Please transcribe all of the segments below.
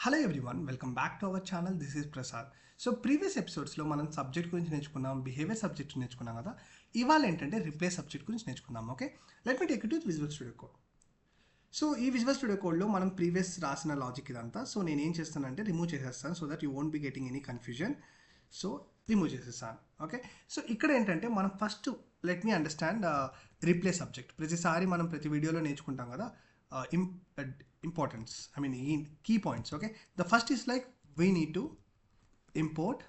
Hello everyone, welcome back to our channel. This is Prasad. So previous ఎపిసోడ్స్లో మనం subject గురించి నేర్చుకున్నాం, బిహేవియర్ సబ్జెక్ట్ నేర్చుకున్నాం కదా. ఇవాళ ఏంటంటే రిప్లేస్ సబ్జెక్ట్ గురించి నేర్చుకున్నాం. Okay, let me take it with visual studio code. So ఈ విజువల్ స్టూడియో కోడ్లో మనం ప్రీవియస్ రాసిన లాజిక్ ఇదంతా. సో నేను ఏం చేస్తానంటే రిమూవ్ చేసేస్తాను, so that you won't be getting any confusion. So remove చేసేస్తాను. ఓకే, సో ఇక్కడ ఏంటంటే మనం first let me understand replace subject. ప్రతిసారి మనం ప్రతి వీడియోలో నేర్చుకుంటాం కదా importance, I mean key points. Okay, the first is like we need to import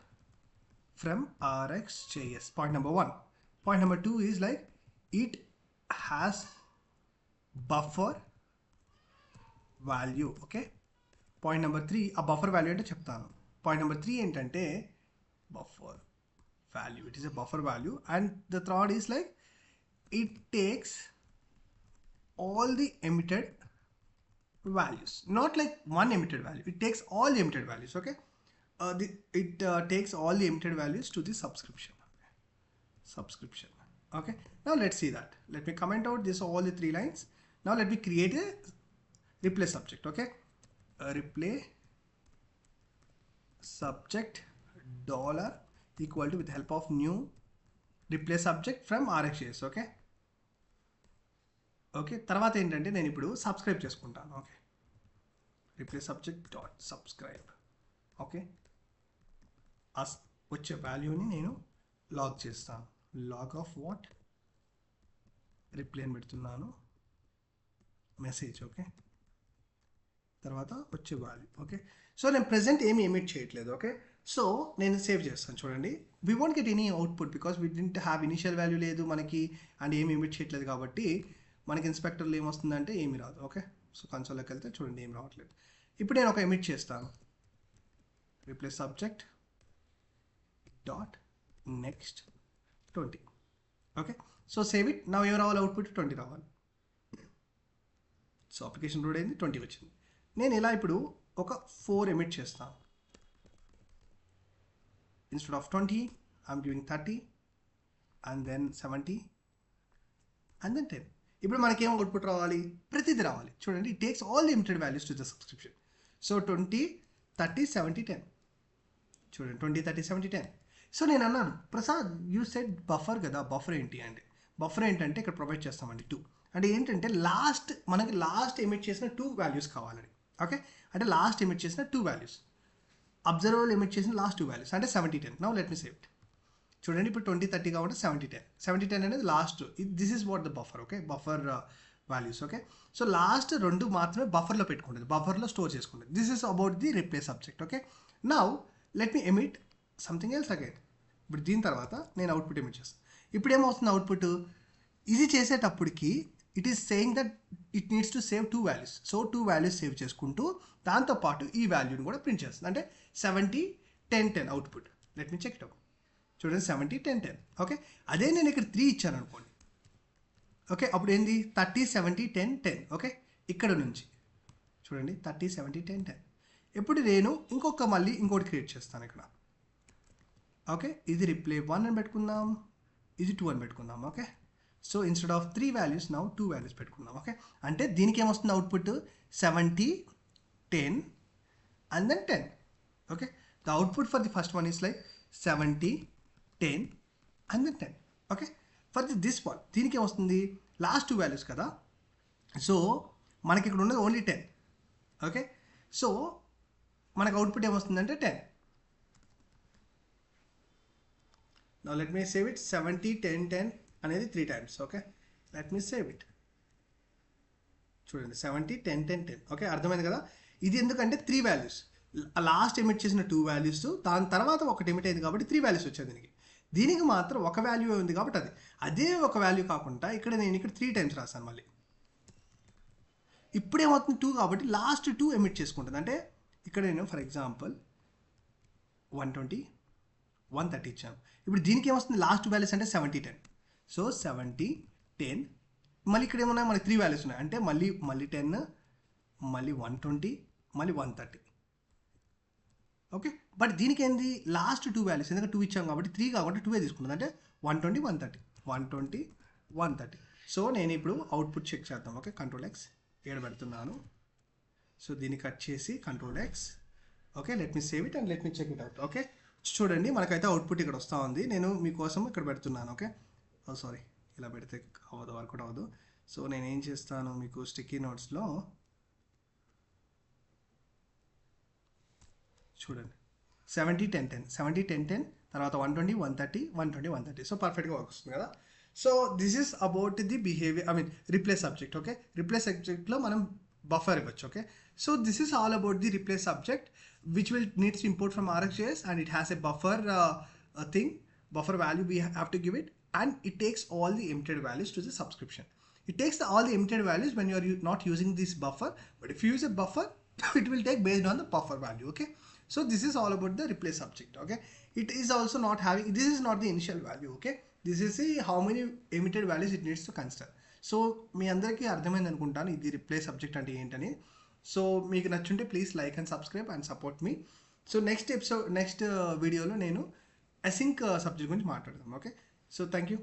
from RxJS. Point number 1. Point number 2 is like it has buffer value. Okay, point number 3 a buffer value ante cheptanu. Point number 3 entante buffer value, it is a buffer value. And the third is like it takes all the emitted values, not like one emitted value, it takes all the emitted values. Okay, it takes all the emitted values to the subscription. Okay, now let's see that. Let me comment out this all the 3 lines. Now let me create a replace subject. Okay, replace subject dollar equal to with help of new replace subject from RxJS. Okay, okay, తర్వాత ఏంటంటే నేను ఇప్పుడు subscribe చేసుకుంటాను. Okay, replace subject dot subscribe. Okay, వచ్చే వాల్యూని నేను log చేస్తాను. Log of what, reply అని పెడుతున్నాను, మెసేజ్. ఓకే, తర్వాత వచ్చే వాల్యూ. ఓకే, సో నేను ప్రెజెంట్ ఏమి ఎమిట్ చేయట్లేదు. ఓకే, సో నేను సేవ్ చేస్తాను. చూడండి, we won't get any output because we didn't have initial value లేదు మనకి, అండ్ ఏమి ఎమిట్ చేయట్లేదు కాబట్టి మనకి ఇన్స్పెక్టర్లో ఏమొస్తుందంటే ఏమి రాదు. ఓకే, సో కన్సోల్లోకి వెళ్తే చూడండి ఏం రావట్లేదు. ఇప్పుడు నేను ఒక ఎమిట్ చేస్తాను, replace subject dot next 20. Okay, so save it. నా ఏం రావాలి, అవుట్పుట్ 20 రావాలి. సో అప్లికేషన్ లోడ్ అయింది, 20 వచ్చింది. నేను ఇలా ఇప్పుడు ఒక 4 ఎమిట్ చేస్తాను. Instead of 20 I'm giving 30 and then 70 and then 10. ఇప్పుడు మనకేం అవుట్పుట్ రావాలి, ప్రతిదీ రావాలి. చూడండి, it takes all the emitted values to the subscription. So 20, 30, 70, 10. చూడండి, 20, 30, 70, 10. సో నేను అన్నాను, ప్రసాద్ యూ సెడ్ బఫర్ కదా, బఫర్ ఏంటి అంటే బఫర్ ఏంటంటే ఇక్కడ ప్రొవైడ్ చేస్తామండి 2. అంటే ఏంటంటే మనకి లాస్ట్ ఎమిట్ చేసిన 2 వాల్యూస్ కావాలని. ఓకే, అంటే లాస్ట్ ఎమిట్ చేసిన 2 వాల్యూస్, అబ్జర్వబుల్ ఎమిట్ చేసిన లాస్ట్ 2 వాల్యూస్ అంటే 70, 10. Now let me save it. చూడండి, ఇప్పుడు 20, 30 కాబట్టి 70, 10. 70, 10 అనేది last. This is what the buffer. Okay, buffer values. Okay, so last 2 మాత్రమే బఫర్లో పెట్టుకుంటుంది, బఫర్లో స్టోర్ చేసుకుంటుంది. This is about the replace subject. Okay, now let me emit something else again. ఇప్పుడు దీని తర్వాత నేను అవుట్పుట్ ఎమిట్ చేస్తాను. ఇప్పుడు ఏమవుతుంది అవుట్పుట్, ఇది చేసేటప్పటికి it is saying that it needs to save 2 values. So 2 values save చేసుకుంటూ దాంతోపాటు ఈ వాల్యూని కూడా ప్రింట్ చేస్తుంది. అంటే 70, 10, 10 output. Let me check it out. చూడండి, 70, 10, 10. ఓకే, అదే నేను ఇక్కడ 3 ఇచ్చాను అనుకోండి. ఓకే, అప్పుడు ఏంది 30, 70, 10, 10. ఓకే, ఇక్కడ నుంచి చూడండి 30, 70, 10, 10. ఇప్పుడు నేను మళ్ళీ ఇంకోటి క్రియేట్ చేస్తాను ఇక్కడ. ఓకే, ఇది రిప్లై 1 అని పెట్టుకుందాం, ఇది 2 అని పెట్టుకుందాం. Okay, so instead of 3 values now 2 values పెట్టుకుందాం. ఓకే, అంటే దీనికి ఏమొస్తుంది output 70, 10 and then 10. Okay, the output for the first one is like 70, 10 and then 10. Okay, for this one దీనికి ఏమొస్తుంది లాస్ట్ 2 వాల్యూస్ కదా. సో మనకి ఇక్కడ ఉన్నది ఓన్లీ 10. ఓకే, సో మనకు అవుట్పుట్ ఏమొస్తుందంటే 10. Now let me save it. 70, 10, 10 అనేది 3 times. Okay, let me save it. చూడండి, 70, 10, 10, 10. ఓకే, అర్థమైంది కదా. ఇది ఎందుకంటే 3 వాల్యూస్, లాస్ట్ ఎమిట్ చేసిన 2 వాల్యూస్, దాని తర్వాత ఒకటి ఎమిట్ అయింది కాబట్టి 3 వాల్యూస్ వచ్చాయి. దీనికి మాత్రం ఒక వాల్యూ ఉంది కాబట్టి అదే ఒక వాల్యూ కాకుండా నేను ఇక్కడ 3 times రాశాను. మళ్ళీ ఇప్పుడేమవుతుంది 2 కాబట్టి లాస్ట్ 2 ఎమిట్ చేసుకుంటుంది. అంటే ఇక్కడ నేను ఫర్ ఎగ్జాంపుల్ 120, 130 ఇచ్చాను. ఇప్పుడు దీనికి ఏమొస్తుంది లాస్ట్ వాల్యూస్ అంటే 70, 10. సో 70, 10 మళ్ళీ ఇక్కడ ఏమున్నాయి మనకి 3 వాల్యూస్ ఉన్నాయి అంటే మళ్ళీ 10, మళ్ళీ 120, మళ్ళీ 130. ఓకే, బట్ దీనికి ఏంది లాస్ట్ 2 వాల్యూస్, ఎందుకంటే 2 ఇచ్చాం కాబట్టి 3 కాబట్టి 2 తీసుకుంటుంది. అంటే 120, 130, 120, 130. సో నేను ఇప్పుడు అవుట్పుట్ చెక్ చేద్దాం. ఓకే, కంట్రోల్ X 7 పెడుతున్నాను. సో దీన్ని కట్ చేసి control X okay, let me save it and let me check it out. Okay, చూడండి మనకైతే అవుట్పుట్ ఇక్కడ వస్తూ ఉంది. నేను మీకోసం ఇక్కడ పెడుతున్నాను. ఓకే, సారీ, ఇలా పెడితే అవ్వదు, వర్కౌట్ అవ్వదు. సో నేను ఏం చేస్తాను, మీకు స్టిక్కీ నోట్స్లో చూడండి 70-10-10 తర్వాత 120 130 120 130. సో పర్ఫెక్ట్గా వర్క్ వస్తుంది కదా. So this is about the behaviour, I mean replace subject. Okay, replace సబ్జెక్ట్లో మనం బఫర్ ఇవ్వచ్చు. Okay, so this is all about the replace subject which will needs to import from RxJS, and it has a buffer buffer value we have to give it, and it takes all the emitted values to the subscription. It takes all the emitted values when you are not using this buffer, but if you use a buffer it will take based on the buffer value. Okay, so this is all about the replace subject. Okay, it is also not having, this is not the initial value. Okay, this is the how many emitted values it needs to consider. So మీ అందరికీ అర్థమైంది అనుకుంటాను ఇది replace subject అంటే ఏంటని. So మీకు నచ్చుంటే please like and subscribe and support me. So next వీడియోలో నేను అసింక్ సబ్జెక్ట్ గురించి మాట్లాడదాం. Okay, so thank you.